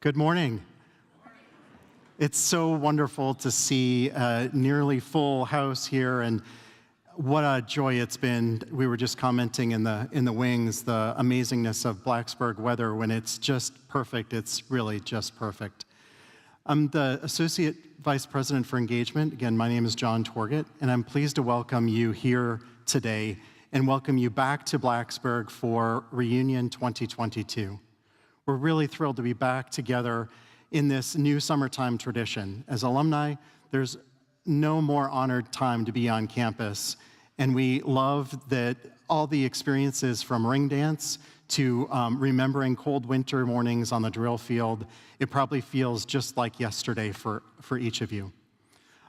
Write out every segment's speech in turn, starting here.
Good morning. It's so wonderful to see a nearly full house here, and what a joy it's been. We were just commenting in the wings, the amazingness of Blacksburg weather. When it's just perfect, it's really just perfect. I'm the Associate Vice President for Engagement. Again, my name is John Torgett, and I'm pleased to welcome you here today and welcome you back to Blacksburg for Reunion 2022. We're really thrilled to be back together in this new summertime tradition. As alumni, there's no more honored time to be on campus, and we love that all the experiences from ring dance to remembering cold winter mornings on the drill field, it probably feels just like yesterday for each of you.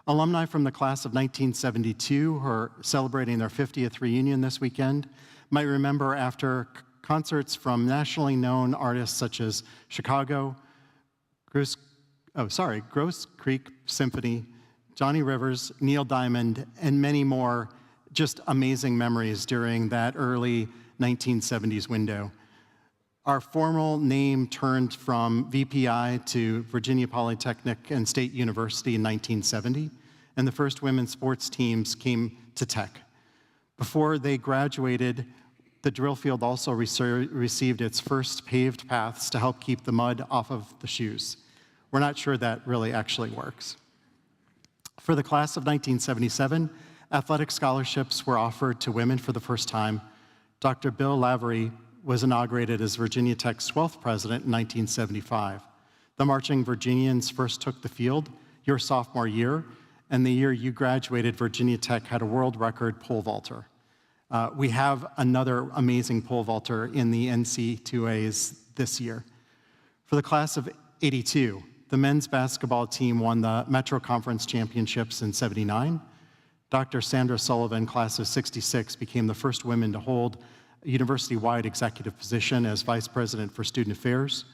Alumni from the class of 1972 who are celebrating their 50th reunion this weekend might remember after concerts from nationally known artists such as Chicago, Gross Creek Symphony, Johnny Rivers, Neil Diamond, and many more, just amazing memories during that early 1970s window. Our formal name turned from VPI to Virginia Polytechnic and State University in 1970, and the first women's sports teams came to Tech. Before they graduated, the drill field also received its first paved paths to help keep the mud off of the shoes. We're not sure that really actually works. For the class of 1977, athletic scholarships were offered to women for the first time. Dr. Bill Lavery was inaugurated as Virginia Tech's 12th president in 1975. The Marching Virginians first took the field your sophomore year, and the year you graduated, Virginia Tech had a world record pole vaulter. We have another amazing pole vaulter in the NC2As this year. For the class of '82, the men's basketball team won the Metro Conference Championships in '79. Dr. Sandra Sullivan, class of '66, became the first woman to hold a university-wide executive position as Vice President for Student Affairs.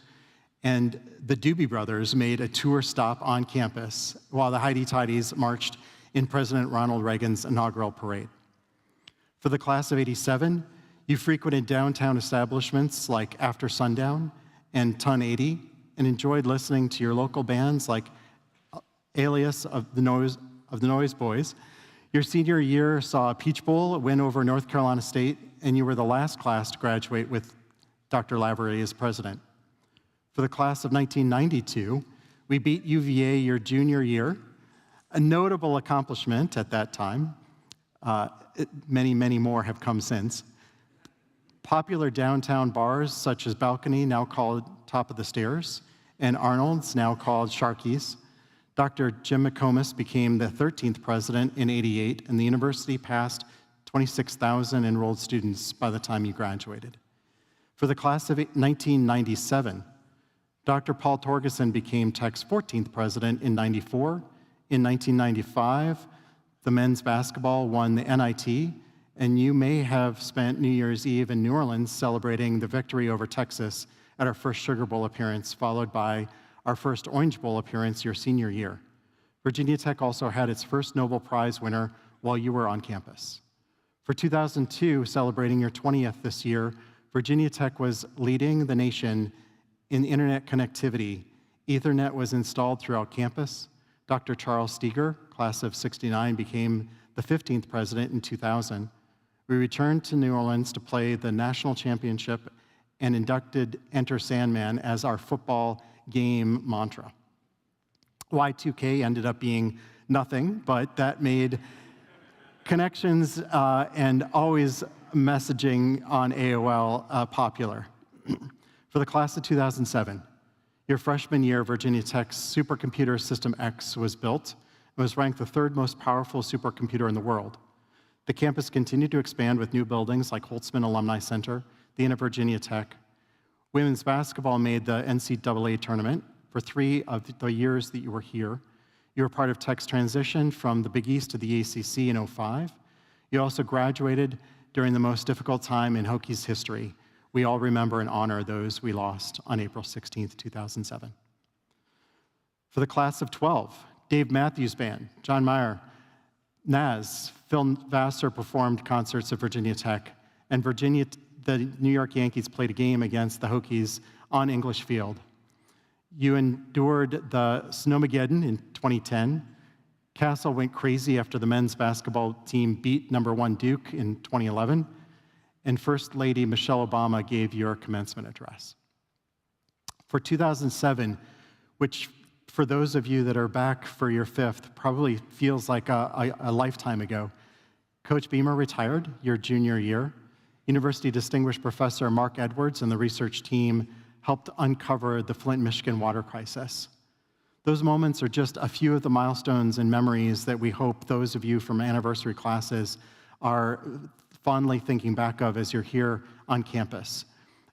And the Doobie Brothers made a tour stop on campus while the Heidi-Tidies marched in President Ronald Reagan's inaugural parade. For the class of '87, you frequented downtown establishments like After Sundown and Ton 80 and enjoyed listening to your local bands like Alias of the Noise Boys. Your senior year saw a Peach Bowl win over North Carolina State, and you were the last class to graduate with Dr. Lavery as president. For the class of 1992, we beat UVA your junior year, a notable accomplishment at that time. Many more have come since. Popular downtown bars such as Balcony, now called Top of the Stairs, and Arnold's, now called Sharky's. Dr. Jim McComas became the 13th president in '88, and the university passed 26,000 enrolled students by the time you graduated. For the class of 1997, Dr. Paul Torgerson became Tech's 14th president in '94. In 1995, the men's basketball won the NIT, and you may have spent New Year's Eve in New Orleans celebrating the victory over Texas at our first Sugar Bowl appearance, followed by our first Orange Bowl appearance your senior year. Virginia Tech also had its first Nobel Prize winner while you were on campus. For 2002, celebrating your 20th this year, Virginia Tech was leading the nation in internet connectivity. Ethernet was installed throughout campus. Dr. Charles Steger, class of '69, became the 15th president in 2000. We returned to New Orleans to play the national championship and inducted Enter Sandman as our football game mantra. Y2K ended up being nothing, but that made connections and always messaging on AOL popular. For the class of 2007, your freshman year, Virginia Tech's supercomputer System X was built and was ranked the third most powerful supercomputer in the world. The campus continued to expand with new buildings like Holtzman Alumni Center, the Inn of Virginia Tech. Women's basketball made the NCAA tournament for 3 of the years that you were here. You were part of Tech's transition from the Big East to the ACC in '05. You also graduated during the most difficult time in Hokies history. We all remember and honor those we lost on April 16th, 2007. For the class of '12, Dave Matthews Band, John Mayer, Nas, Phil Vassar performed concerts at Virginia Tech, and the New York Yankees played a game against the Hokies on English Field. You endured the Snowmageddon in 2010. Castle went crazy after the men's basketball team beat #1 Duke in 2011. And First Lady Michelle Obama gave your commencement address. For 2007, which for those of you that are back for your fifth probably feels like a lifetime ago, Coach Beamer retired your junior year. University Distinguished Professor Mark Edwards and the research team helped uncover the Flint, Michigan water crisis. Those moments are just a few of the milestones and memories that we hope those of you from anniversary classes are fondly thinking back of as you're here on campus.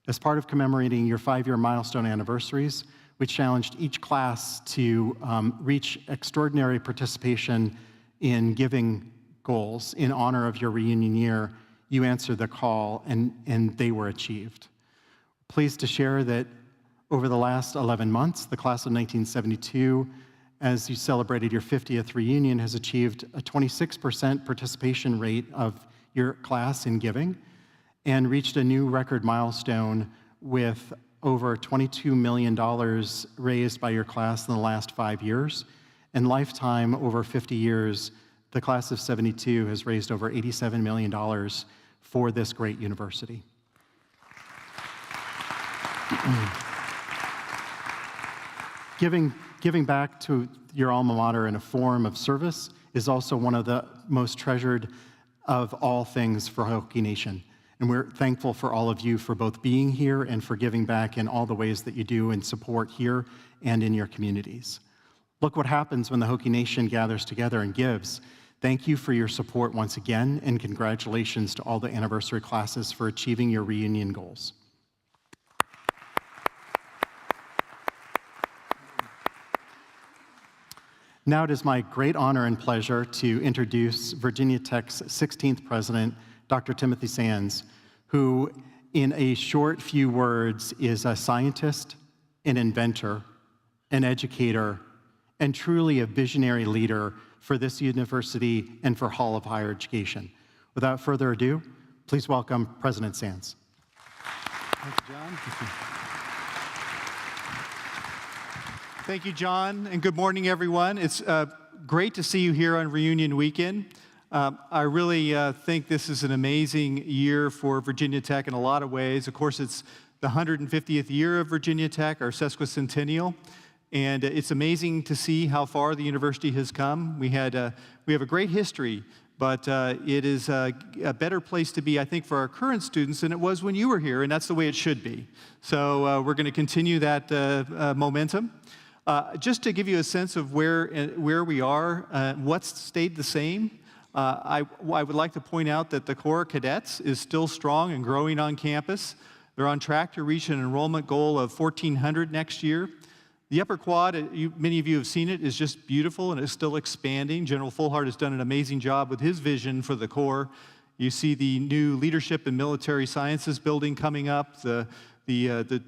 As part of commemorating your 5-year milestone anniversaries, we challenged each class to reach extraordinary participation in giving goals in honor of your reunion year. You answered the call, and they were achieved. Pleased to share that over the last 11 months, the class of 1972, as you celebrated your 50th reunion, has achieved a 26% participation rate of your class in giving and reached a new record milestone with over $22 million raised by your class in the last 5 years. And lifetime, over 50 years, the class of 72 has raised over $87 million for this great university. Giving back to your alma mater in a form of service is also one of the most treasured of all things for Hokie Nation. And we're thankful for all of you for both being here and for giving back in all the ways that you do and support here and in your communities. Look what happens when the Hokie Nation gathers together and gives. Thank you for your support once again, and congratulations to all the anniversary classes for achieving your reunion goals. Now it is my great honor and pleasure to introduce Virginia Tech's 16th president, Dr. Timothy Sands, who in a short few words is a scientist, an inventor, an educator, and truly a visionary leader for this university and for Hall of Higher Education. Without further ado, please welcome President Sands. Thank you, John. Thank you, John, and good morning, everyone. It's great to see you here on Reunion Weekend. I really think this is an amazing year for Virginia Tech in a lot of ways. Of course, it's the 150th year of Virginia Tech, our sesquicentennial, and it's amazing to see how far the university has come. We have a great history, but it is a better place to be, I think, for our current students than it was when you were here, and that's the way it should be. So we're going to continue that momentum. Just to give you a sense of where we are, what's stayed the same, I would like to point out that the Corps of Cadets is still strong and growing on campus. They're on track to reach an enrollment goal of 1,400 next year. The upper quad, many of you have seen it, is just beautiful and it's still expanding. General Fulhart has done an amazing job with his vision for the Corps. You see the new Leadership and Military Sciences building coming up, the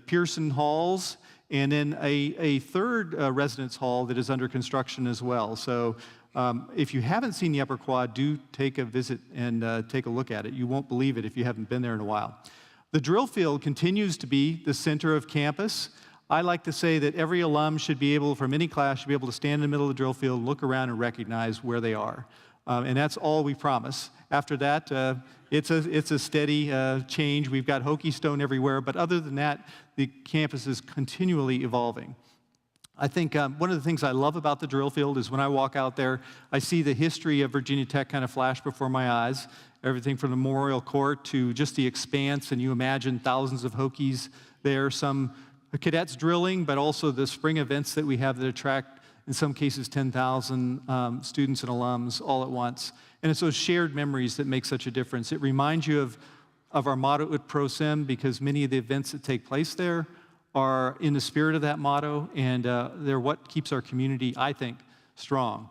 Pearson Halls, and then a third residence hall that is under construction as well. So if you haven't seen the upper quad, do take a visit and take a look at it. You won't believe it if you haven't been there in a while. The drill field continues to be the center of campus. I like to say that every alum should be able, from any class, should be able to stand in the middle of the drill field, look around, and recognize where they are. And that's all we promise. After that, it's a steady change. We've got Hokie stone everywhere, but other than that, the campus is continually evolving. I think one of the things I love about the drill field is when I walk out there, I see the history of Virginia Tech kind of flash before my eyes. Everything from the Memorial Court to just the expanse, and you imagine thousands of Hokies there, some cadets drilling, but also the spring events that we have that attract, in some cases, 10,000 students and alums all at once. And it's those shared memories that make such a difference. It reminds you of our motto at Pro Sem, because many of the events that take place there are in the spirit of that motto, and they're what keeps our community, I think, strong.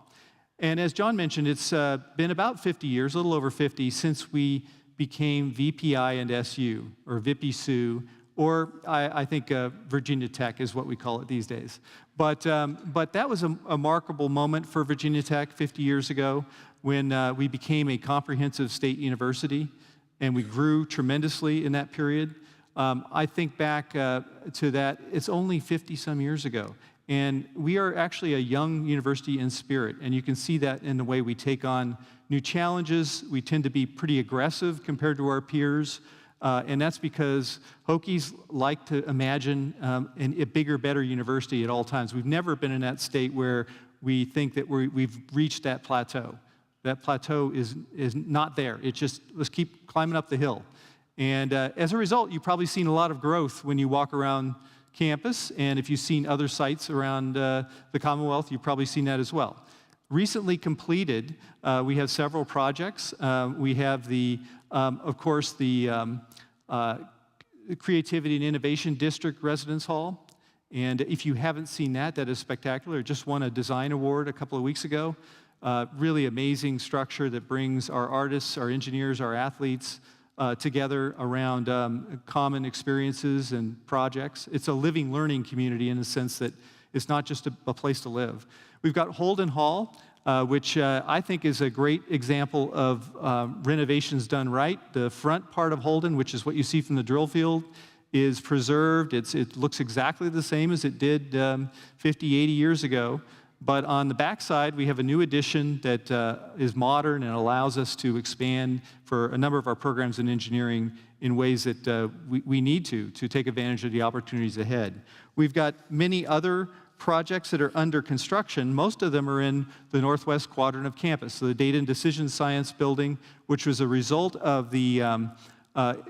And as John mentioned, it's been about 50 years, a little over 50, since we became VPI and SU, or VIPI-SU, or I think Virginia Tech is what we call it these days. But that was a remarkable moment for Virginia Tech 50 years ago when we became a comprehensive state university, and we grew tremendously in that period. I think back to that, it's only 50-some years ago. And we are actually a young university in spirit, and you can see that in the way we take on new challenges. We tend to be pretty aggressive compared to our peers, and that's because Hokies like to imagine a bigger, better university at all times. We've never been in that state where we think that we've reached that plateau. That plateau is not there. It's just, let's keep climbing up the hill. And as a result, you've probably seen a lot of growth when you walk around campus, and if you've seen other sites around the Commonwealth, you've probably seen that as well. Recently completed, we have several projects. We have of course, the Creativity and Innovation District Residence Hall. And if you haven't seen that, that is spectacular. It just won a design award a couple of weeks ago. Really amazing structure that brings our artists, our engineers, our athletes together around common experiences and projects. It's a living, learning community in the sense that it's not just a place to live. We've got Holden Hall, which I think is a great example of renovations done right. The front part of Holden, which is what you see from the drill field, is preserved. It looks exactly the same as it did 50, 80 years ago. But on the backside, we have a new addition that is modern and allows us to expand for a number of our programs in engineering in ways that we need to take advantage of the opportunities ahead. We've got many other projects that are under construction. Most of them are in the northwest quadrant of campus. So the Data and Decision Science building, which was a result of the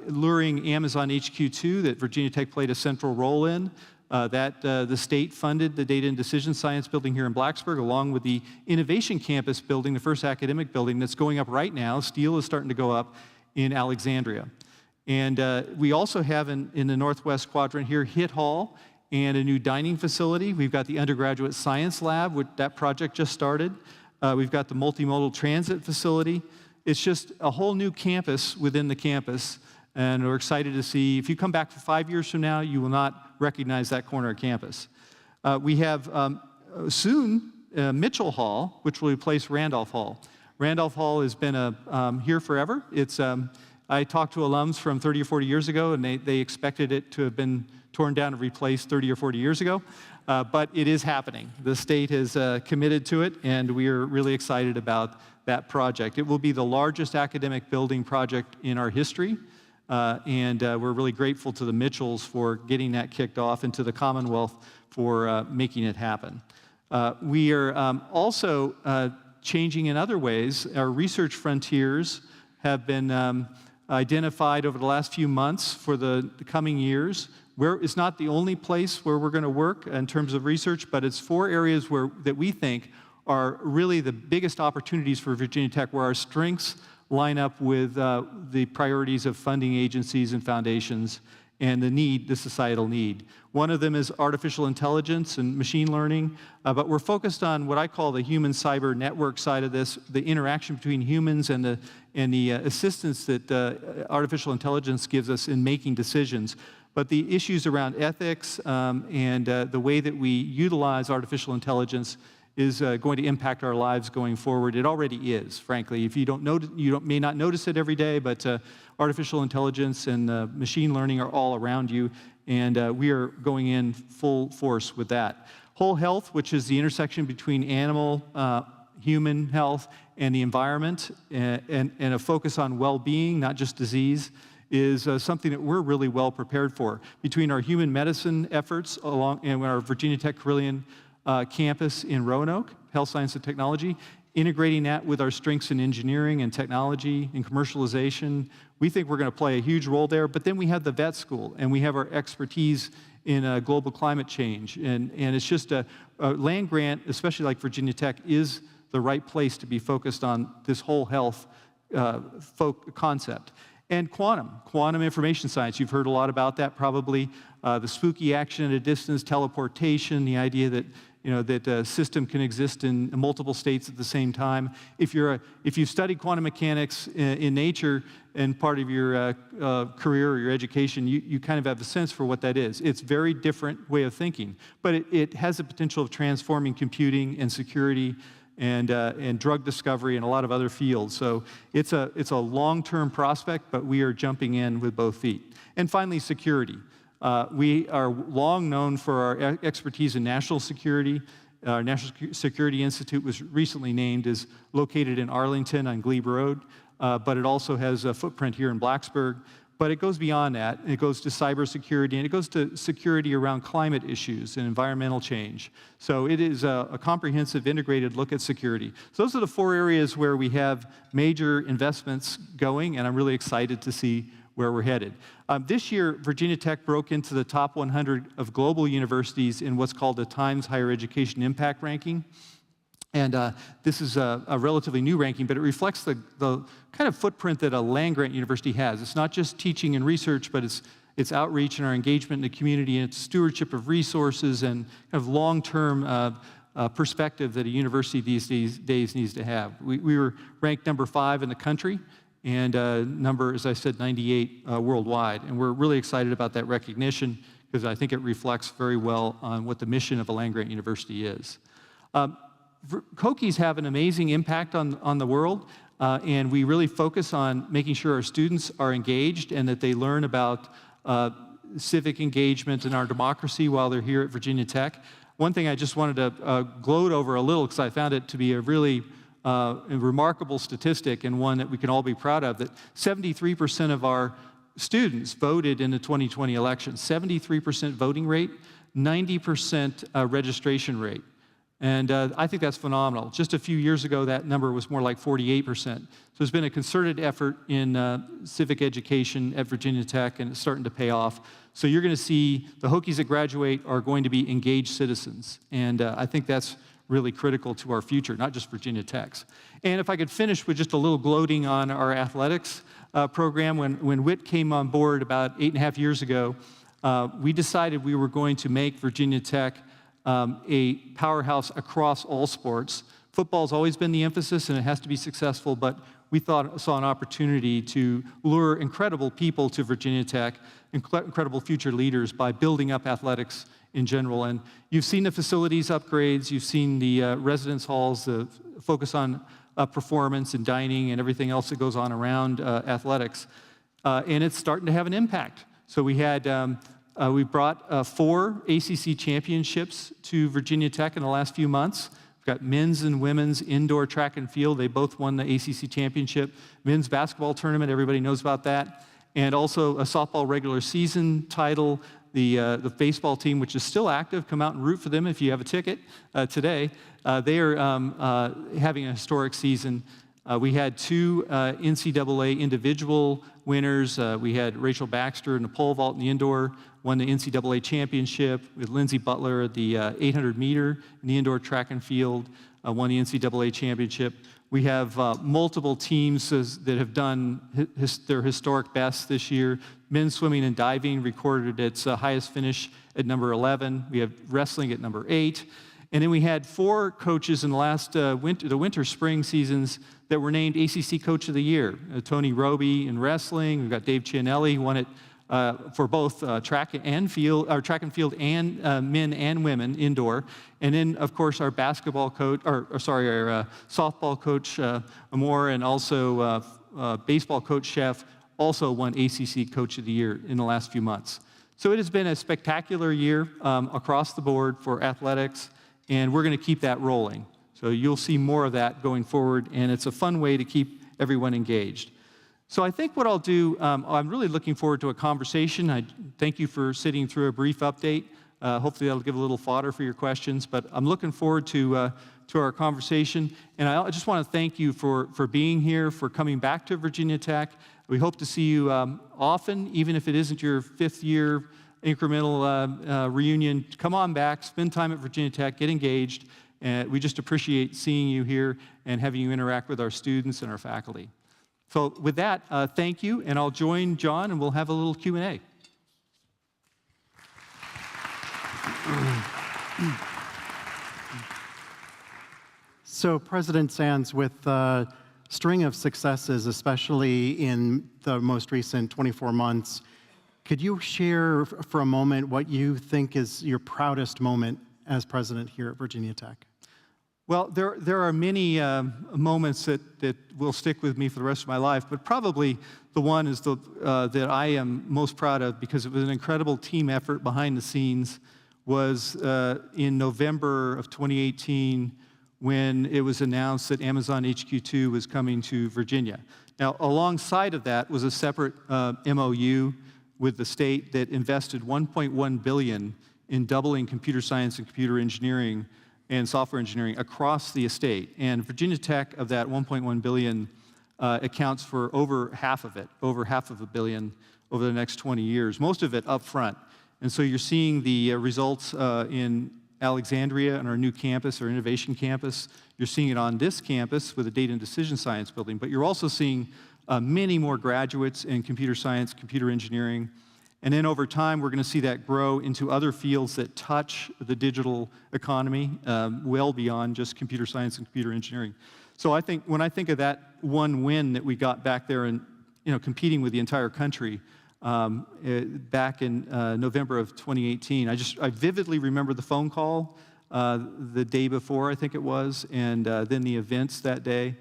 luring Amazon HQ2 that Virginia Tech played a central role in. The state funded the Data and Decision Science building here in Blacksburg, along with the Innovation Campus building, the first academic building that's going up right now. Steel is starting to go up in Alexandria. And we also have in the northwest quadrant here, HIT Hall and a new dining facility. We've got the undergraduate science lab, which that project just started. We've got the multimodal transit facility. It's just a whole new campus within the campus. And we're excited to see, if you come back 5 years from now, you will not recognize that corner of campus. We have soon Mitchell Hall, which will replace Randolph Hall. Randolph Hall has been here forever. I talked to alums from 30 or 40 years ago, and they expected it to have been torn down and replaced 30 or 40 years ago. But it is happening. The state has committed to it, and we are really excited about that project. It will be the largest academic building project in our history. And we're really grateful to the Mitchells for getting that kicked off and to the Commonwealth for making it happen. We are also changing in other ways. Our research frontiers have been identified over the last few months for the coming years. It's not the only place where we're going to work in terms of research, but it's 4 areas that we think are really the biggest opportunities for Virginia Tech, where our strengths line up with the priorities of funding agencies and foundations and the societal need. One of them is artificial intelligence and machine learning, but we're focused on what I call the human cyber network side of this, the interaction between humans and the assistance that artificial intelligence gives us in making decisions. But the issues around ethics and the way that we utilize artificial intelligence is going to impact our lives going forward. It already is, frankly. If you don't know, may not notice it every day, but artificial intelligence and machine learning are all around you, and we are going in full force with that. Whole health, which is the intersection between animal, human health, and the environment, and a focus on well-being, not just disease, is something that we're really well prepared for. Between our human medicine efforts and our Virginia Tech Carilion campus in Roanoke, Health Science and Technology, integrating that with our strengths in engineering and technology and commercialization, we think we're going to play a huge role there. But then we have the vet school, and we have our expertise in global climate change. And it's just a land grant, especially like Virginia Tech, is the right place to be focused on this whole health concept. And quantum information science. You've heard a lot about that probably. The spooky action at a distance, teleportation, the idea that that a system can exist in multiple states at the same time. If you've studied quantum mechanics in nature and part of your career or your education, you kind of have a sense for what that is. It's a very different way of thinking, but it has the potential of transforming computing and security and drug discovery and a lot of other fields. So it's a long-term prospect, but we are jumping in with both feet. And finally, security. We are long known for our expertise in national security. Our National Security Institute was recently named as located in Arlington on Glebe Road, but it also has a footprint here in Blacksburg. But it goes beyond that. It goes to cybersecurity, and it goes to security around climate issues and environmental change. So it is a comprehensive, integrated look at security. So those are the 4 areas where we have major investments going, and I'm really excited to see where we're headed. This year, Virginia Tech broke into the top 100 of global universities in what's called the Times Higher Education Impact Ranking. And this is a relatively new ranking, but it reflects the kind of footprint that a land-grant university has. It's not just teaching and research, but it's outreach and our engagement in the community, and it's stewardship of resources and kind of long-term perspective that a university these days needs to have. We were ranked number 5 in the country, and number, as I said, 98 worldwide. And we're really excited about that recognition because I think it reflects very well on what the mission of a land-grant university is. Hokies have an amazing impact on the world, and we really focus on making sure our students are engaged and that they learn about civic engagement and our democracy while they're here at Virginia Tech. One thing I just wanted to gloat over a little, because I found it to be a really remarkable statistic and one that we can all be proud of, that 73% of our students voted in the 2020 election. 73% voting rate, 90% registration rate. And I think that's phenomenal. Just a few years ago, that number was more like 48%. So there's been a concerted effort in civic education at Virginia Tech, and it's starting to pay off. So you're going to see the Hokies that graduate are going to be engaged citizens. And I think that's really critical to our future, not just Virginia Tech's. And if I could finish with just a little gloating on our athletics program. When Whit came on board about 8.5 years ago, we decided we were going to make Virginia Tech a powerhouse across all sports. Football's always been the emphasis, and it has to be successful, but we saw an opportunity to lure incredible people to Virginia Tech, incredible future leaders, by building up athletics in general. And you've seen the facilities upgrades, you've seen the residence halls, the focus on performance and dining and everything else that goes on around athletics, and it's starting to have an impact. So we brought 4 ACC championships to Virginia Tech in the last few months. We've got men's and women's indoor track and field. They both won the ACC championship. Men's basketball tournament, everybody knows about that. And also a softball regular season title. The baseball team, which is still active, come out and root for them if you have a ticket today. They are having a historic season. We had 2 NCAA individual winners. We had Rachel Baxter in the pole vault in the indoor, won the NCAA championship, with Lindsey Butler at the 800 meter in the indoor track and field, won the NCAA championship. We have multiple teams that have done their historic best this year. Men's swimming and diving recorded its highest finish at number 11. We have wrestling at number 8. And then we had 4 coaches in the last winter-spring seasons that were named ACC Coach of the Year. Tony Roby in wrestling. We've got Dave Cianelli, won it for both track and field and men and women indoor. And then, of course, our basketball coach, our softball coach Amore, and also baseball coach Chef also won ACC Coach of the Year in the last few months. So it has been a spectacular year across the board for athletics, and we're going to keep that rolling. So you'll see more of that going forward, and it's a fun way to keep everyone engaged. So I think what I'll do, I'm really looking forward to a conversation. I thank you for sitting through a brief update. Hopefully that'll give a little fodder for your questions, but I'm looking forward to our conversation. And I just want to thank you for being here, for coming back to Virginia Tech. We hope to see you often, even if it isn't your 5th year incremental reunion. Come on back, spend time at Virginia Tech, get engaged. And we just appreciate seeing you here and having you interact with our students and our faculty. So with that, thank you, and I'll join John, and we'll have a little Q&A. So President Sands, with a string of successes, especially in the most recent 24 months, could you share for a moment what you think is your proudest moment as president here at Virginia Tech? Well, there are many moments that will stick with me for the rest of my life, but probably the one is that I am most proud of because it was an incredible team effort behind the scenes, was in November of 2018 when it was announced that Amazon HQ2 was coming to Virginia. Now, alongside of that was a separate MOU with the state that invested $1.1 billion in doubling computer science and computer engineering and software engineering across the estate. And Virginia Tech, of that $1.1 billion, accounts for over half of it, over half of $1 billion over the next 20 years, most of it up front. And so you're seeing the results in Alexandria and our new campus, our innovation campus. You're seeing it on this campus with the data and decision science building, but you're also seeing many more graduates in computer science, computer engineering. And then over time, we're going to see that grow into other fields that touch the digital economy well beyond just computer science and computer engineering. So I think when I think of that one win that we got back there and competing with the entire country back in November of 2018, I vividly remember the phone call the day before, I think it was, and then the events that day.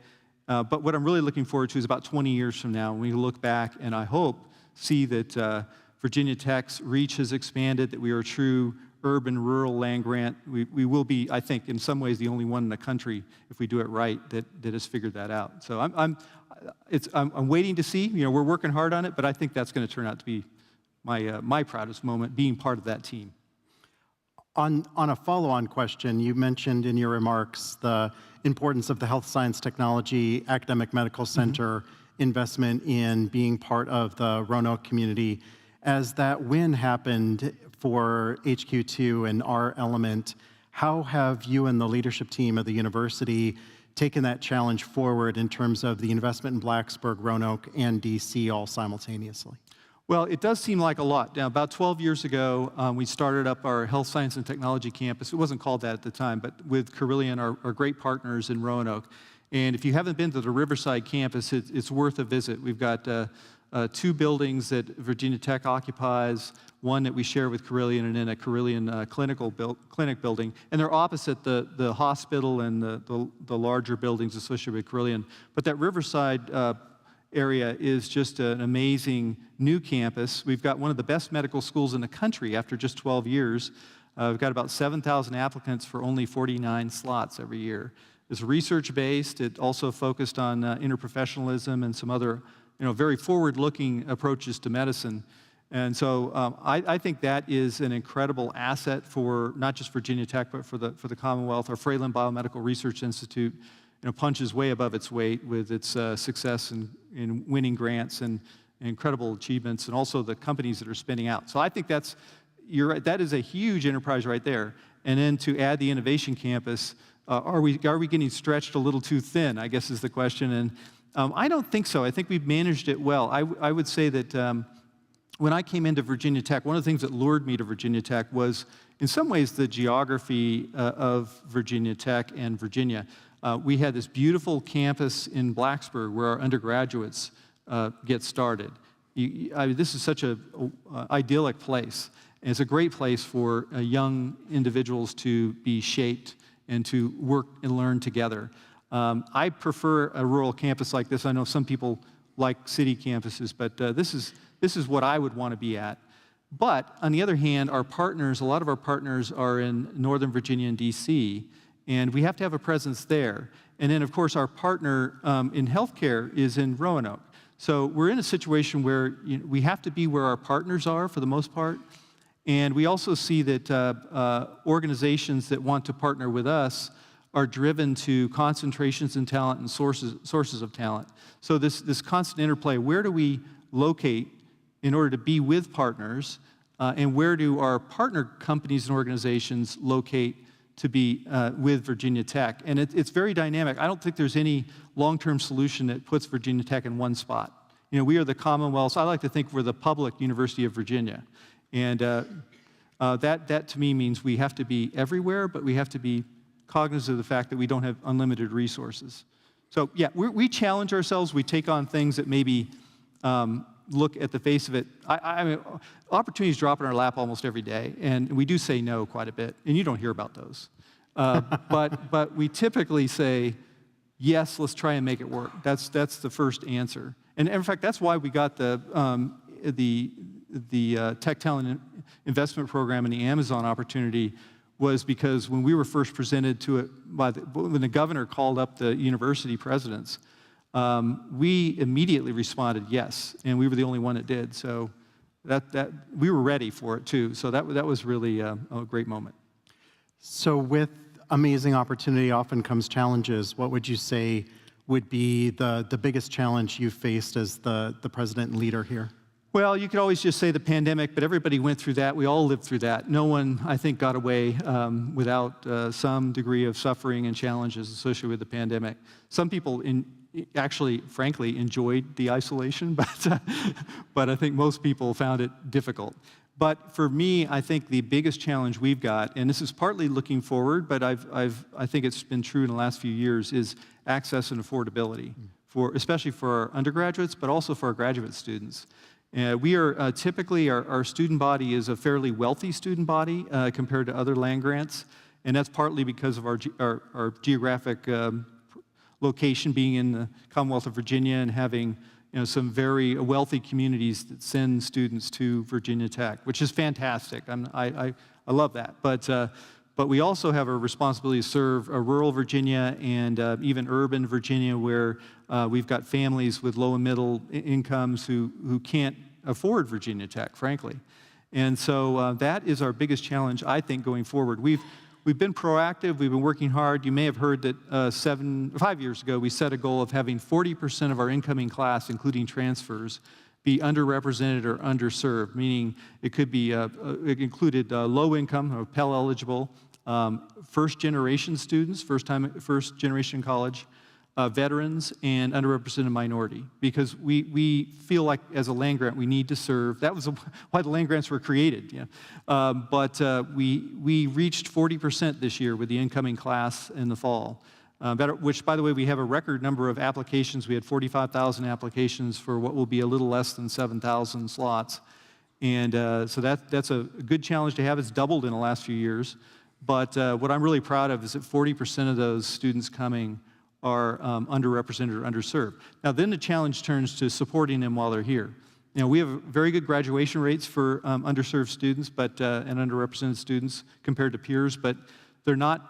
But what I'm really looking forward to is about 20 years from now, when we look back and I hope see that Virginia Tech's reach has expanded, that we are a true urban-rural land-grant. We will be, I think, in some ways the only one in the country, if we do it right, that has figured that out. So I'm waiting to see. We're working hard on it, but I think that's going to turn out to be my proudest moment, being part of that team. On a follow-on question, you mentioned in your remarks the importance of the Health Science Technology Academic Medical Center investment in being part of the Roanoke community. As that win happened for HQ2 and our element, how have you and the leadership team of the university taken that challenge forward in terms of the investment in Blacksburg, Roanoke, and DC all simultaneously? Well, it does seem like a lot. Now, about 12 years ago, we started up our Health Science and Technology campus. It wasn't called that at the time, but with Carillion, our great partners in Roanoke. And if you haven't been to the Riverside campus, it's worth a visit. We've got 2 buildings that Virginia Tech occupies, one that we share with Carillion, and then a Carillion clinic building. And they're opposite the hospital and the larger buildings associated with Carillion. But that Riverside area is just an amazing new campus. We've got one of the best medical schools in the country after just 12 years. We've got about 7,000 applicants for only 49 slots every year. It's research-based. It also focused on interprofessionalism and some other very forward-looking approaches to medicine. And so I think that is an incredible asset for not just Virginia Tech, but for the Commonwealth. Our Fralin Biomedical Research Institute punches way above its weight with its success in winning grants and incredible achievements, and also the companies that are spinning out. So I think you're right, that is a huge enterprise right there. And then to add the innovation campus, are we getting stretched a little too thin, I guess is the question. And I don't think so. I think we've managed it well. I would say that when I came into Virginia Tech, one of the things that lured me to Virginia Tech was, in some ways, the geography of Virginia Tech and Virginia. We had this beautiful campus in Blacksburg where our undergraduates get started. This is such an idyllic place. And it's a great place for young individuals to be shaped and to work and learn together. I prefer a rural campus like this. I know some people like city campuses, but this is what I would want to be at. But on the other hand, a lot of our partners are in Northern Virginia and DC, and we have to have a presence there. And then, of course, our partner in healthcare is in Roanoke. So we're in a situation where we have to be where our partners are for the most part. And we also see that organizations that want to partner with us are driven to concentrations in talent and sources of talent. So this constant interplay, where do we locate in order to be with partners, and where do our partner companies and organizations locate to be with Virginia Tech? And it's very dynamic. I don't think there's any long-term solution that puts Virginia Tech in one spot. We are the Commonwealth. I like to think we're the public University of Virginia. And that to me means we have to be everywhere, but we have to be cognizant of the fact that we don't have unlimited resources. So yeah, we challenge ourselves. We take on things that maybe look at the face of it. I mean, opportunities drop in our lap almost every day, and we do say no quite a bit, and you don't hear about those. But we typically say, yes, let's try and make it work. That's the first answer. And in fact, that's why we got the Tech Talent Investment Program and the Amazon opportunity, was because when we were first presented to it when the governor called up the university presidents, we immediately responded yes, and we were the only one that did. So that we were ready for it too. So that was really a great moment. So with amazing opportunity often comes challenges. What would you say would be the biggest challenge you faced as the president and leader here? Well, you could always just say the pandemic, but everybody went through that. We all lived through that. No one, I think, got away without some degree of suffering and challenges associated with the pandemic. Some people actually, frankly, enjoyed the isolation, but I think most people found it difficult. But for me, I think the biggest challenge we've got, and this is partly looking forward, but I think it's been true in the last few years, is access and affordability, especially for our undergraduates, but also for our graduate students. We are typically, our student body is a fairly wealthy student body compared to other land grants, and that's partly because of our geographic location being in the Commonwealth of Virginia and having some very wealthy communities that send students to Virginia Tech, which is fantastic. I love that. But we also have a responsibility to serve rural Virginia and even urban Virginia, where we've got families with low and middle incomes who can't afford Virginia Tech, frankly. And so that is our biggest challenge, I think, going forward. We've been proactive. We've been working hard. You may have heard that 5 years ago, we set a goal of having 40% of our incoming class, including transfers, be underrepresented or underserved, meaning it could be, it included low income or Pell eligible, first generation students, first generation college, veterans, and underrepresented minority, because we feel like as a land grant we need to serve. That was why the land grants were created. But we reached 40% this year with the incoming class in the fall, which, by the way, we have a record number of applications. We had 45,000 applications for what will be a little less than 7,000 slots. And so that's a good challenge to have. It's doubled in the last few years. But what I'm really proud of is that 40% of those students coming are underrepresented or underserved. Now, then the challenge turns to supporting them while they're here. We have very good graduation rates for underserved students, and underrepresented students compared to peers, but they're not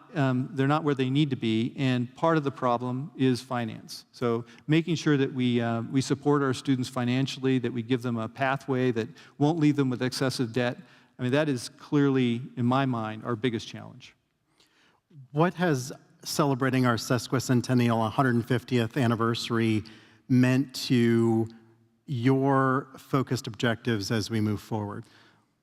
where they need to be. And part of the problem is finance. So making sure that we support our students financially, that we give them a pathway that won't leave them with excessive debt. I mean, that is clearly, in my mind, our biggest challenge. What has celebrating our sesquicentennial 150th anniversary meant to your focused objectives as we move forward?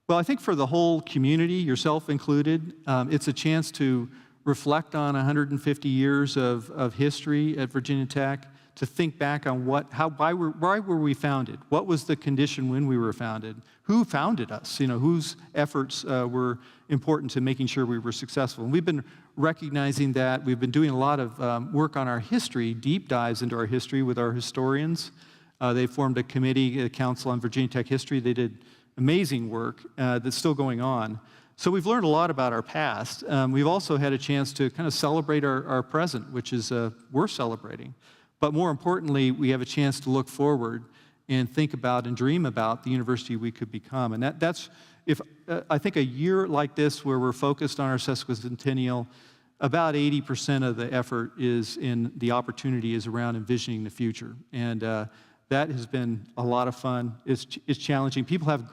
Well, I think for the whole community, yourself included, it's a chance to reflect on 150 years of history at Virginia Tech, to think back on why were we founded? What was the condition when we were founded? Who founded us? Whose efforts were important to making sure we were successful? And we've been recognizing that. We've been doing a lot of work on our history, deep dives into our history with our historians. They formed a committee, a council on Virginia Tech history. They did amazing work that's still going on. So we've learned a lot about our past. We've also had a chance to kind of celebrate our present, which is worth celebrating. But more importantly, we have a chance to look forward and think about and dream about the university we could become. And that's I think a year like this, where we're focused on our sesquicentennial, about 80% of the effort is in the opportunity is around envisioning the future. And that has been a lot of fun. It's challenging. People have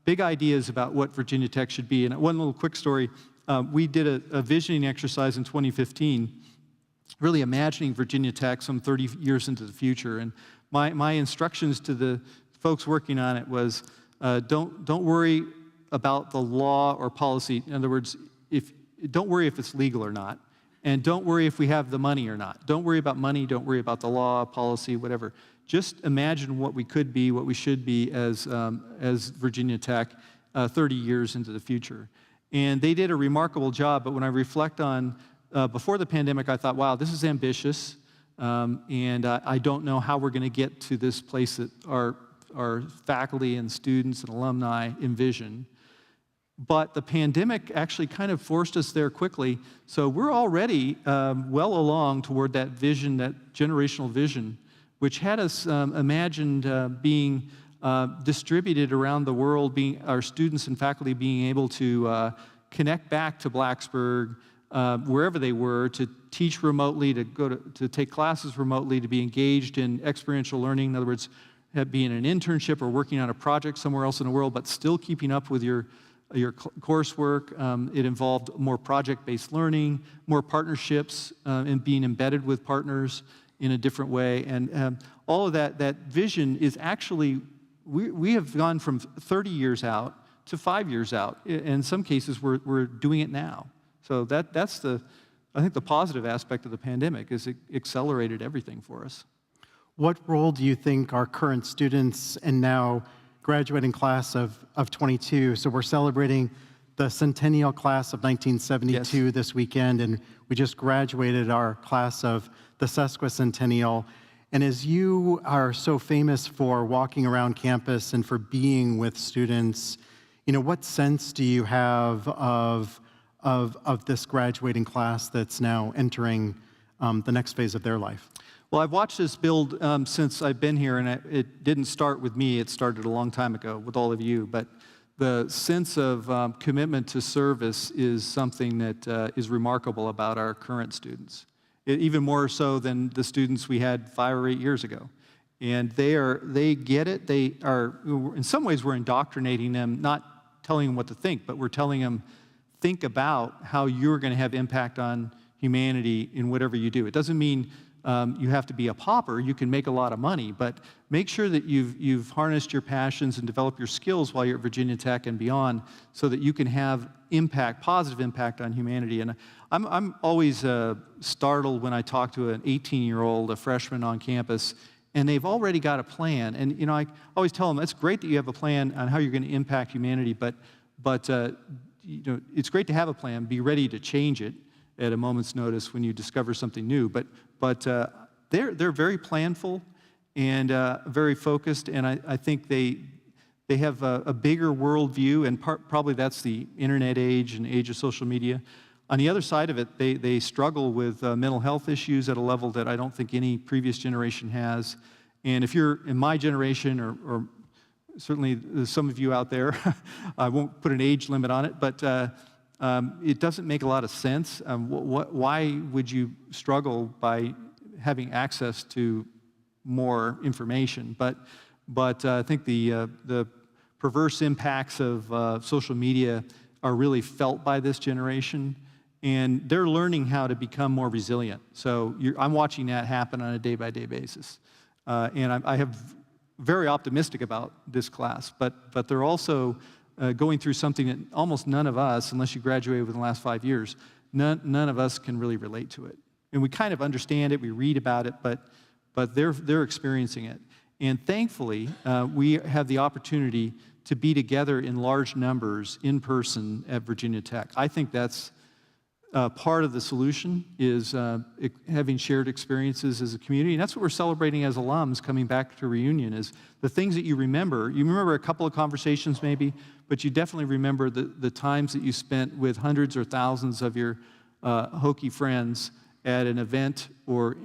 big ideas about what Virginia Tech should be. And one little quick story, we did a visioning exercise in 2015, really imagining Virginia Tech some 30 years into the future. And my instructions to the folks working on it was, don't worry about the law or policy. In other words, don't worry if it's legal or not. And don't worry if we have the money or not. Don't worry about money. Don't worry about the law, policy, whatever. Just imagine what we could be, what we should be as Virginia Tech 30 years into the future. And they did a remarkable job, but when I reflect on before the pandemic, I thought, wow, this is ambitious, and I don't know how we're going to get to this place that our faculty and students and alumni envision. But the pandemic actually kind of forced us there quickly. So we're already well along toward that vision, that generational vision, which had us imagined being distributed around the world, our students and faculty being able to connect back to Blacksburg, wherever they were, to teach remotely, to take classes remotely, to be engaged in experiential learning. In other words, being an internship or working on a project somewhere else in the world, but still keeping up with your coursework. It involved more project-based learning, more partnerships, and being embedded with partners in a different way. And all of that vision is actually, we have gone from 30 years out to 5 years out. In some cases, we're doing it now. So that's I think the positive aspect of the pandemic is it accelerated everything for us. What role do you think our current students and now graduating class of 22, so we're celebrating the centennial class of 1972 Yes. this weekend, and we just graduated our class of the sesquicentennial. And as you are so famous for walking around campus and for being with students, what sense do you have of this graduating class that's now entering the next phase of their life? Well, I've watched this build since I've been here, and it didn't start with me. It started a long time ago with all of you. But the sense of commitment to service is something that is remarkable about our current students, even more so than the students we had 5 or 8 years ago. And they get it. In some ways, we're indoctrinating them, not telling them what to think, but we're telling them, think about how you're going to have impact on humanity in whatever you do. It doesn't mean you have to be a pauper. You can make a lot of money, but make sure that you've harnessed your passions and developed your skills while you're at Virginia Tech and beyond, so that you can have positive impact on humanity. And I'm always startled when I talk to an 18-year-old, a freshman on campus, and they've already got a plan. And I always tell them, it's great that you have a plan on how you're going to impact humanity, but it's great to have a plan. Be ready to change it at a moment's notice when you discover something new. But they're very planful and very focused, and I think they have a bigger worldview, and probably that's the internet age and age of social media. On the other side of it, they struggle with mental health issues at a level that I don't think any previous generation has. And if you're in my generation, or certainly some of you out there, I won't put an age limit on it, but it doesn't make a lot of sense. Why would you struggle by having access to more information? But I think the perverse impacts of social media are really felt by this generation, and they're learning how to become more resilient. So I'm watching that happen on a day-by-day basis, and I have very optimistic about this class. But they're also going through something that almost none of us, unless you graduated within the last 5 years, none of us can really relate to it. And we kind of understand it, we read about it, but they're experiencing it. And thankfully, we have the opportunity to be together in large numbers in person at Virginia Tech. I think that's part of the solution, is having shared experiences as a community. And that's what we're celebrating as alums coming back to Reunion, is the things that you remember. You remember a couple of conversations maybe, but you definitely remember the times that you spent with hundreds or thousands of your Hokie friends at an event, or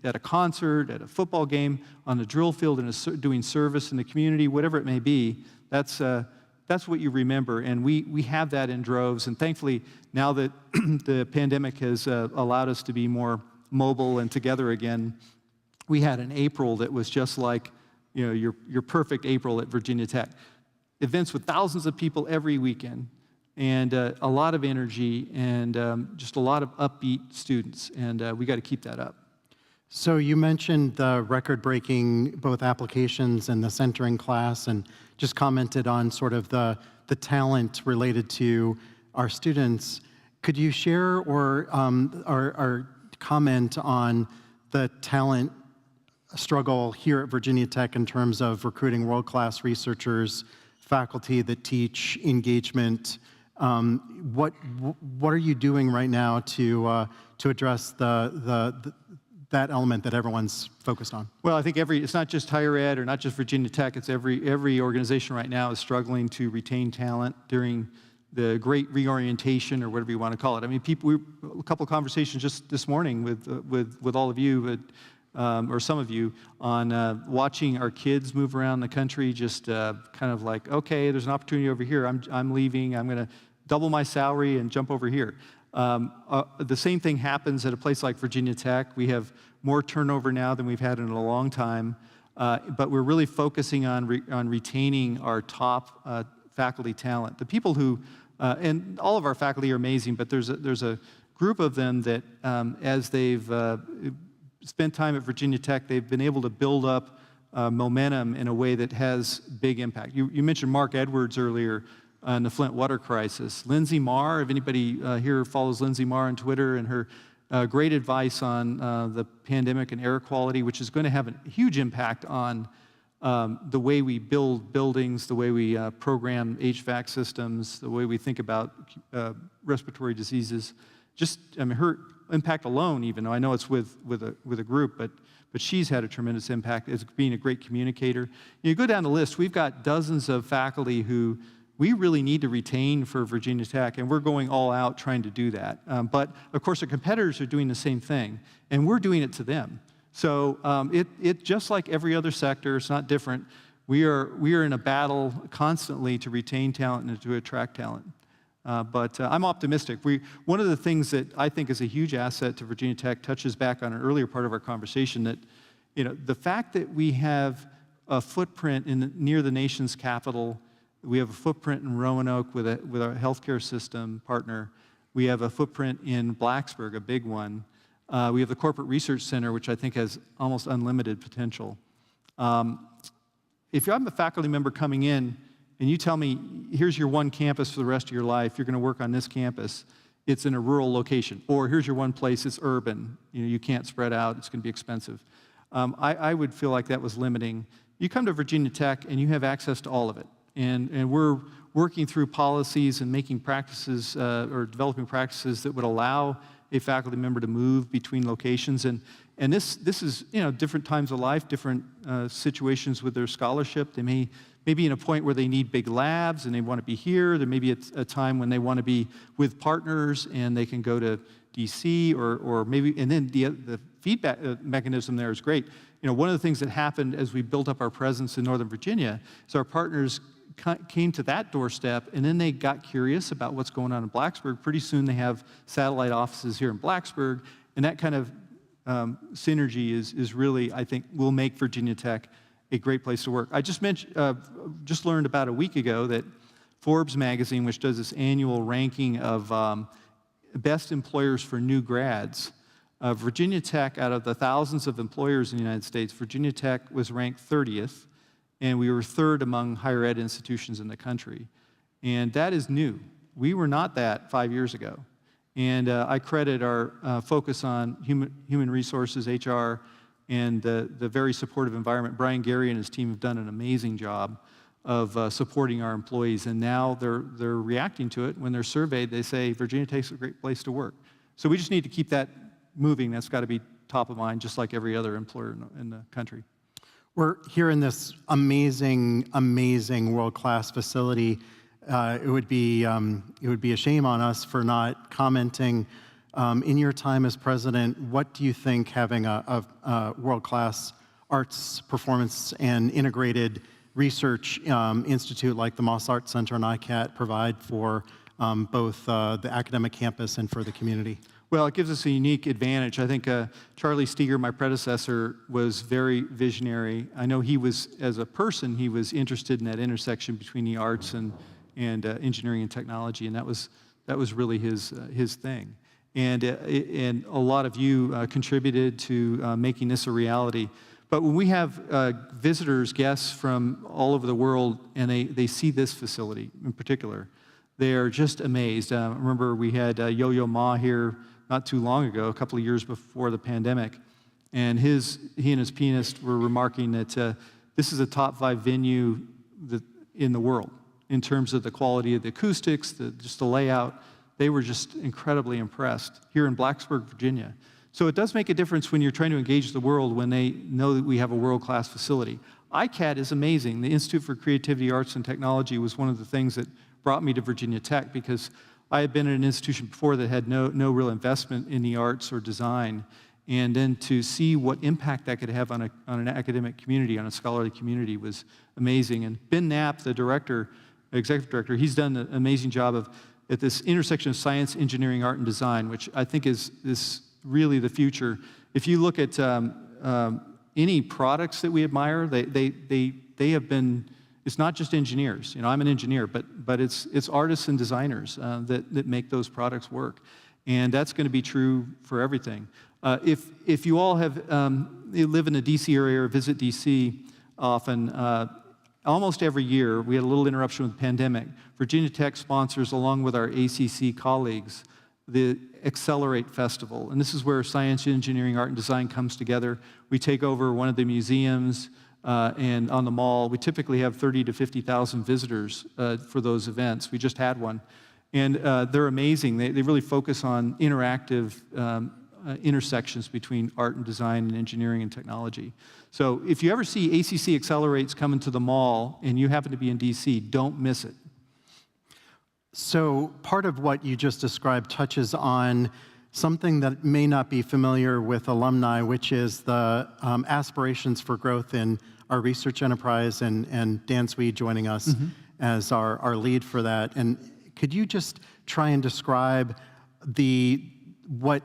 at a concert, at a football game, on the drill field, and doing service in the community, whatever it may be. That's what you remember, and we have that in droves. And thankfully, now that the pandemic has allowed us to be more mobile and together again, we had an April that was just like your perfect April at Virginia Tech. Events with thousands of people every weekend, and a lot of energy, and just a lot of upbeat students, and we got to keep that up. So you mentioned the record-breaking both applications and the centering class, and just commented on sort of the talent related to our students. Could you share or comment on the talent struggle here at Virginia Tech in terms of recruiting world-class researchers, faculty that teach, engagement? What are you doing right now to address that element that everyone's focused on? Well, I think it's not just higher ed or not just Virginia Tech. It's every organization right now is struggling to retain talent during the great reorientation, or whatever you want to call it. I mean, a couple of conversations just this morning with all of you, or some of you, on watching our kids move around the country, just kind of like, okay, there's an opportunity over here. I'm leaving. I'm going to double my salary and jump over here. The same thing happens at a place like Virginia Tech. We have more turnover now than we've had in a long time, but we're really focusing on retaining our top faculty talent. The people who, and all of our faculty are amazing, but there's a group of them that as they've spent time at Virginia Tech, they've been able to build up momentum in a way that has big impact. You mentioned Mark Edwards earlier on the Flint water crisis. Lindsay Marr, if anybody here follows Lindsay Marr on Twitter, and her great advice on the pandemic and air quality, which is going to have a huge impact on the way we build buildings, the way we program HVAC systems, the way we think about respiratory diseases. Just, I mean, her impact alone, even though I know it's with a group, but she's had a tremendous impact as being a great communicator. You go down the list, we've got dozens of faculty who we really need to retain for Virginia Tech, and we're going all out trying to do that. But of course, our competitors are doing the same thing, and we're doing it to them. So it just like every other sector, it's not different. We are in a battle constantly to retain talent and to attract talent. But I'm optimistic. One of the things that I think is a huge asset to Virginia Tech touches back on an earlier part of our conversation, that the fact that we have a footprint near the nation's capital. We have a footprint in Roanoke with our healthcare system partner. We have a footprint in Blacksburg, a big one. We have the Corporate Research Center, which I think has almost unlimited potential. If I'm a faculty member coming in and you tell me, here's your one campus for the rest of your life, you're going to work on this campus, it's in a rural location. Or here's your one place, it's urban. You can't spread out, it's going to be expensive. I would feel like that was limiting. You come to Virginia Tech and you have access to all of it. And we're working through policies and making practices or developing practices that would allow a faculty member to move between locations. And this is different times of life, different situations with their scholarship. They may be in a point where they need big labs and they want to be here. There may be a time when they want to be with partners and they can go to DC or maybe. And then the feedback mechanism there is great. One of the things that happened as we built up our presence in Northern Virginia is our partners came to that doorstep, and then they got curious about what's going on in Blacksburg. Pretty soon they have satellite offices here in Blacksburg, and that kind of synergy is really, I think, will make Virginia Tech a great place to work. I just learned about a week ago that Forbes magazine, which does this annual ranking of best employers for new grads, Virginia Tech, out of the thousands of employers in the United States, Virginia Tech was ranked 30th, and we were third among higher ed institutions in the country. And that is new. We were not that 5 years ago. And I credit our focus on human resources, HR, and the very supportive environment. Brian Gary and his team have done an amazing job of supporting our employees, and now they're reacting to it. When they're surveyed, they say Virginia Tech's a great place to work. So we just need to keep that moving. That's got to be top of mind, just like every other employer in the country. We're here in this amazing, amazing world-class facility. It would be a shame on us for not commenting. In your time as president, what do you think having a world-class arts, performance, and integrated research institute like the Moss Arts Center and ICAT provide for both the academic campus and for the community? Well, it gives us a unique advantage. I think Charlie Steger, my predecessor, was very visionary. I know he was, as a person, he was interested in that intersection between the arts and engineering and technology, and that was really his thing. And a lot of you contributed to making this a reality. But when we have visitors, guests from all over the world, and they see this facility in particular, they are just amazed. Remember, we had Yo-Yo Ma here not too long ago, a couple of years before the pandemic, and he and his pianist were remarking that this is a top 5 venue in the world in terms of the quality of the acoustics, just the layout. They were just incredibly impressed here in Blacksburg, Virginia. So it does make a difference when you're trying to engage the world when they know that we have a world-class facility. ICAT is amazing. The Institute for Creativity, Arts, and Technology was one of the things that brought me to Virginia Tech, because I had been at an institution before that had no real investment in the arts or design. And then to see what impact that could have on an academic community, on a scholarly community, was amazing. And Ben Knapp, the executive director, he's done an amazing job at this intersection of science, engineering, art, and design, which I think is really the future. If you look at any products that we admire, they have been, it's not just engineers. You know, I'm an engineer, but it's artists and designers that make those products work. And that's going to be true for everything. If you all you live in the DC area or visit DC often, almost every year, we had a little interruption with the pandemic. Virginia Tech sponsors, along with our ACC colleagues, the Accelerate Festival. And this is where science, engineering, art, and design comes together. We take over one of the museums and on the mall. We typically have 30,000 to 50,000 visitors for those events. We just had one. And they're amazing. They really focus on interactive intersections between art and design and engineering and technology. So if you ever see ACC Accelerates coming to the mall and you happen to be in DC, don't miss it. So part of what you just described touches on something that may not be familiar with alumni, which is the aspirations for growth in our research enterprise, and Dan Swede joining us as our lead for that. And could you just try and describe what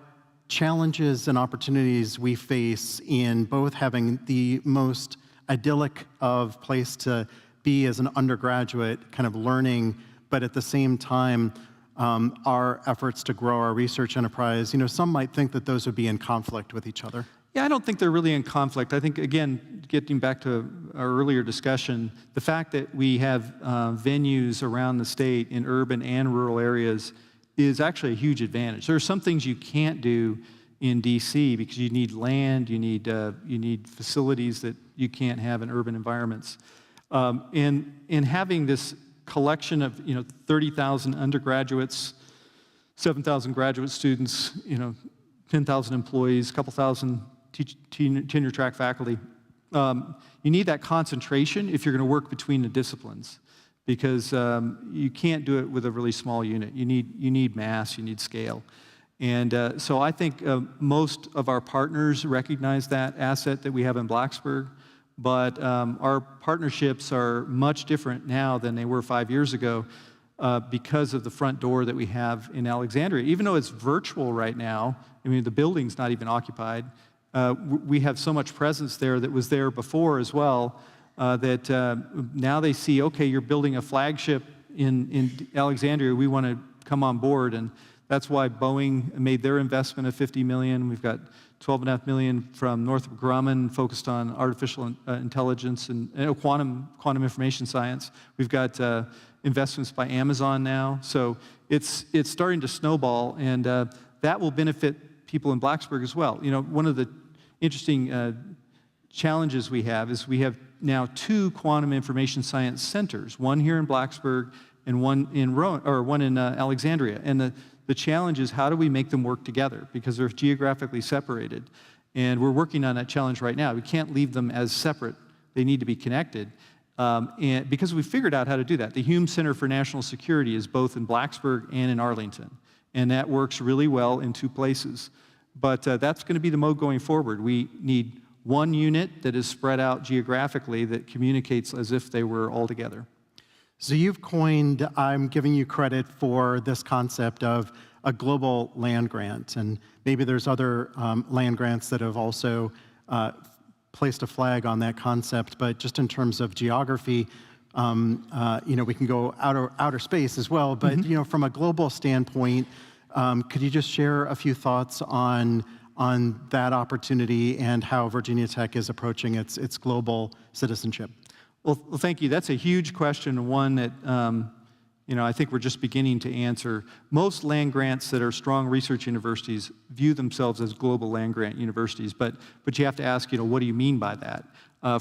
challenges and opportunities we face in both having the most idyllic of place to be as an undergraduate, kind of learning, but at the same time, our efforts to grow our research enterprise? You know, some might think that those would be in conflict with each other. Yeah, I don't think they're really in conflict. I think, again, getting back to our earlier discussion, the fact that we have venues around the state in urban and rural areas is actually a huge advantage. There are some things you can't do in DC because you need land, you need facilities that you can't have in urban environments. And having this collection of 30,000 undergraduates, 7,000 graduate students, 10,000 employees, a couple thousand tenure track faculty. You need that concentration if you're going to work between the disciplines, because you can't do it with a really small unit. You need mass, you need scale. And so I think most of our partners recognize that asset that we have in Blacksburg, but our partnerships are much different now than they were 5 years ago because of the front door that we have in Alexandria. Even though it's virtual right now, I mean, the building's not even occupied, we have so much presence there that was there before as well, that now they see, okay, you're building a flagship in Alexandria, we want to come on board. And that's why Boeing made their investment of $50 million. We've got $12.5 million from Northrop Grumman, focused on artificial intelligence and quantum information science. We've got investments by Amazon now. So it's starting to snowball, and that will benefit people in Blacksburg as well. One of the interesting challenges we have is we have now 2 quantum information science centers, one here in Blacksburg and one in Alexandria. And the challenge is, how do we make them work together? Because they're geographically separated. And we're working on that challenge right now. We can't leave them as separate. They need to be connected. And because we figured out how to do that. The Hume Center for National Security is both in Blacksburg and in Arlington. And that works really well in 2 places. But that's going to be the mode going forward. We need one unit that is spread out geographically that communicates as if they were all together. So you've coined, I'm giving you credit for this concept of a global land grant, and maybe there's other land grants that have also placed a flag on that concept, but just in terms of geography, we can go outer space as well, but from a global standpoint, could you just share a few thoughts on that opportunity and how Virginia Tech is approaching its global citizenship? Well, thank you. That's a huge question, and one that I think we're just beginning to answer. Most land grants that are strong research universities view themselves as global land grant universities, but you have to ask, what do you mean by that?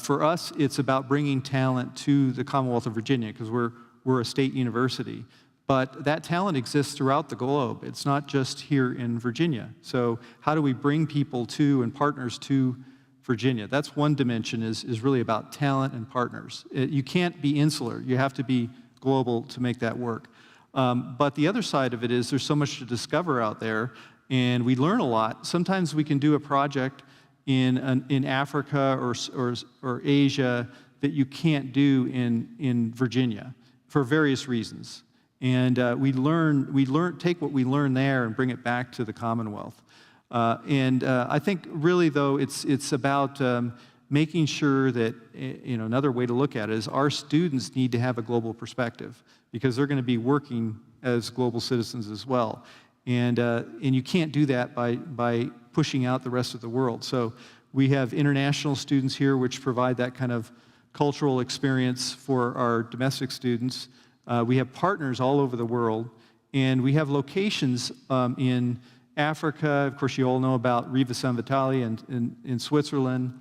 For us, it's about bringing talent to the Commonwealth of Virginia, because we're a state university. But that talent exists throughout the globe. It's not just here in Virginia. So how do we bring people to and partners to Virginia? That's one dimension, is really about talent and partners. You can't be insular. You have to be global to make that work. But the other side of it is there's so much to discover out there, and we learn a lot. Sometimes we can do a project in Africa or Asia that you can't do in Virginia for various reasons. And we take what we learn there and bring it back to the Commonwealth. I think really though it's about making sure that another way to look at it is our students need to have a global perspective because they're going to be working as global citizens as well. And you can't do that by pushing out the rest of the world. So we have international students here which provide that kind of cultural experience for our domestic students. We have partners all over the world, and we have locations in Africa. Of course, you all know about Riva San Vitale in Switzerland,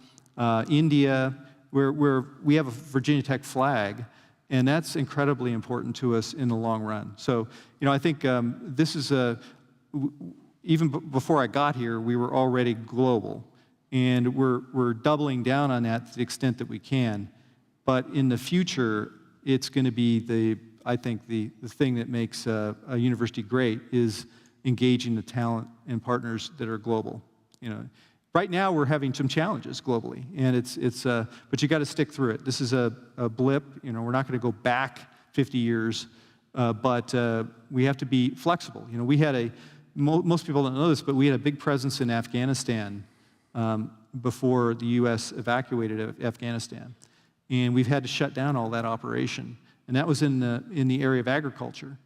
India, where we have a Virginia Tech flag, and that's incredibly important to us in the long run. So, I think this is even before I got here, we were already global, and we're doubling down on that to the extent that we can. But in the future, it's going to be I think the thing that makes a university great is engaging the talent and partners that are global. Right now we're having some challenges globally, and but you got to stick through it. This is a blip. We're not going to go back 50 years, but we have to be flexible. We had most people don't know this, but we had a big presence in Afghanistan before the U.S. evacuated Afghanistan, and we've had to shut down all that operation. And that was in the area of agriculture.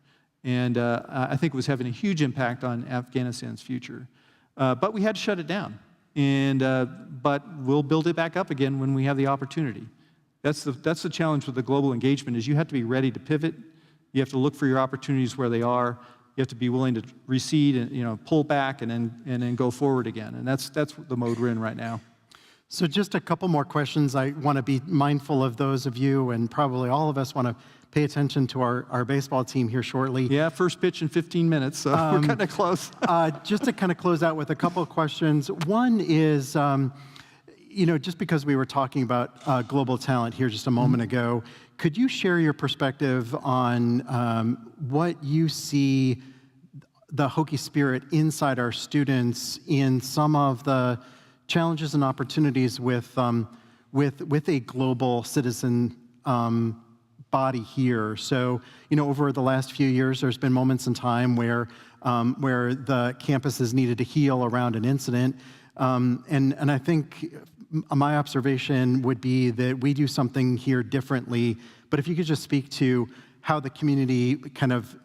And I think it was having a huge impact on Afghanistan's future. But we had to shut it down. But we'll build it back up again when we have the opportunity. That's the challenge with the global engagement is you have to be ready to pivot. You have to look for your opportunities where they are. You have to be willing to recede and pull back and then go forward again. And that's the mode we're in right now. So just a couple more questions. I want to be mindful of those of you, and probably all of us want to pay attention to our baseball team here shortly. Yeah, first pitch in 15 minutes, so we're kind of close. Just to kind of close out with a couple of questions. One is, just because we were talking about global talent here just a moment ago, could you share your perspective on what you see the Hokie spirit inside our students in some of the challenges and opportunities with a global citizen body here? So, over the last few years, there's been moments in time where the campus has needed to heal around an incident, and I think my observation would be that we do something here differently. But if you could just speak to how the community kind of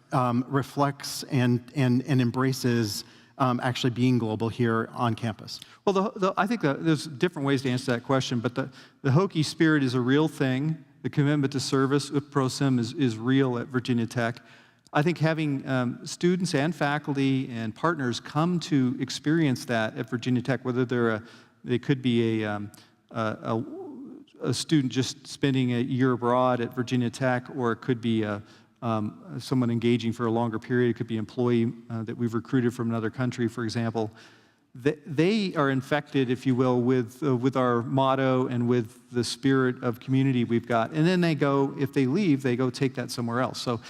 reflects and embraces actually being global here on campus. Well, I think there's different ways to answer that question, but the Hokie spirit is a real thing. The commitment to service, UPPROSIM, is real at Virginia Tech. I think having students and faculty and partners come to experience that at Virginia Tech, whether they could be a student just spending a year abroad at Virginia Tech, or it could be someone engaging for a longer period. It could be an employee that we've recruited from another country, for example. They are infected, if you will, with our motto and with the spirit of community we've got. And then if they leave, they go take that somewhere else. So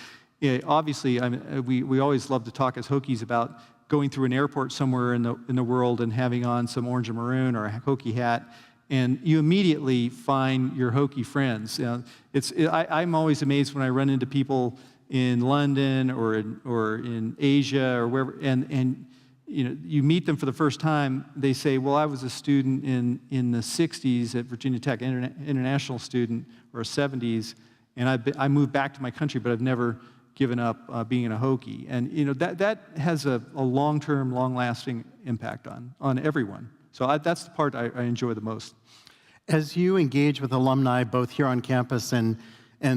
obviously, we always love to talk as Hokies about going through an airport somewhere in the world and having on some orange and maroon or a Hokie hat, and you immediately find your Hokie friends. I'm always amazed when I run into people in London or in Asia or wherever, and you meet them for the first time. They say, "Well, I was a student in the '60s at Virginia Tech, international student, or '70s, and I moved back to my country, but I've never given up being a Hokie." And that has a long-term, long-lasting impact on everyone. So that's the part I enjoy the most. As you engage with alumni, both here on campus and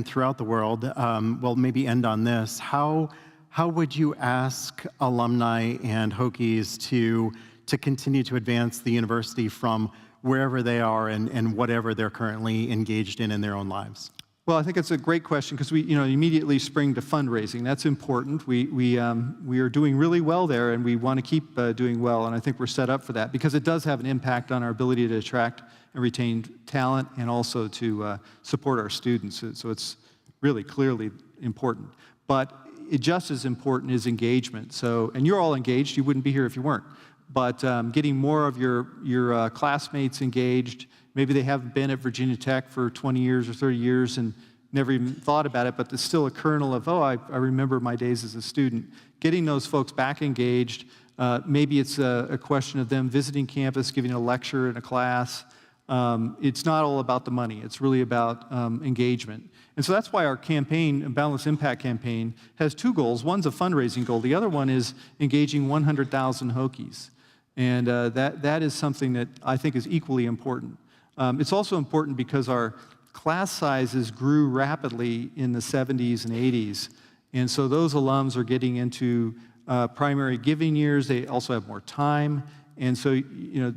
throughout the world, well, maybe end on this. How would you ask alumni and Hokies to continue to advance the university from wherever they are and whatever they're currently engaged in their own lives? Well, I think it's a great question because we immediately spring to fundraising. That's important. We are doing really well there, and we want to keep doing well, and I think we're set up for that because it does have an impact on our ability to attract and retain talent and also to support our students. So it's really clearly important. But just as important is engagement. So, and you're all engaged. You wouldn't be here if you weren't. But getting more of your classmates engaged. Maybe they haven't been at Virginia Tech for 20 years or 30 years and never even thought about it, but there's still a kernel of, I remember my days as a student. Getting those folks back engaged. Maybe it's a question of them visiting campus, giving a lecture in a class. It's not all about the money. It's really about engagement. And so that's why our campaign, Boundless Impact campaign, has two goals. One's a fundraising goal. The other one is engaging 100,000 Hokies. And that is something that I think is equally important. It's also important because our class sizes grew rapidly in the 70s and 80s. And so those alums are getting into primary giving years. They also have more time. And so,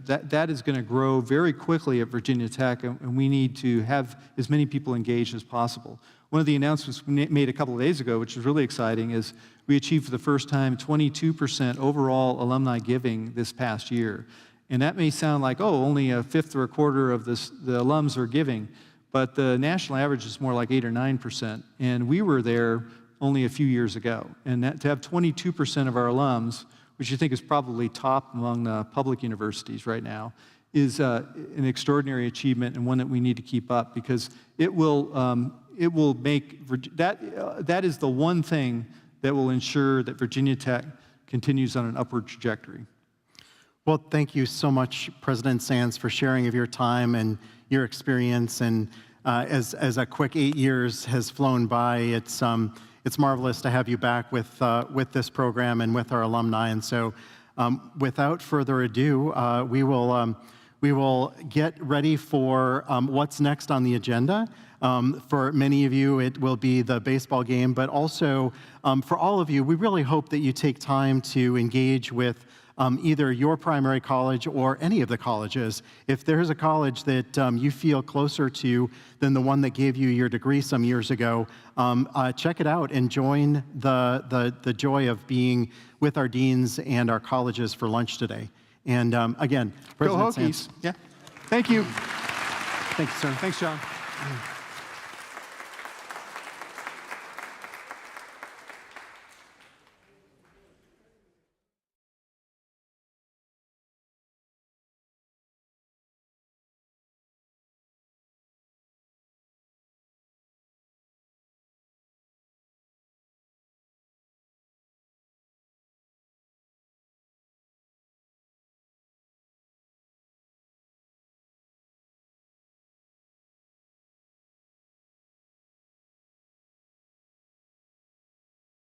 that is going to grow very quickly at Virginia Tech, and we need to have as many people engaged as possible. One of the announcements we made a couple of days ago, which is really exciting, is we achieved for the first time 22% overall alumni giving this past year. And that may sound like, only a fifth or a quarter of the alums are giving, but the national average is more like 8 or 9%. And we were there only a few years ago. And to have 22% of our alums, which you think is probably top among public universities right now, is an extraordinary achievement and one that we need to keep up because it will make that is the one thing that will ensure that Virginia Tech continues on an upward trajectory. Well, thank you so much, President Sands, for sharing of your time and your experience. And as a quick 8 years has flown by, it's marvelous to have you back with this program and with our alumni. And so, without further ado, we will get ready for what's next on the agenda. For many of you, it will be the baseball game, but also for all of you, we really hope that you take time to engage with either your primary college or any of the colleges. If there's a college that you feel closer to than the one that gave you your degree some years ago, check it out and join the joy of being with our deans and our colleges for lunch today. And again, President Go Hokies. Sands. Yeah. Thank you. Thank you, sir. Thanks, John.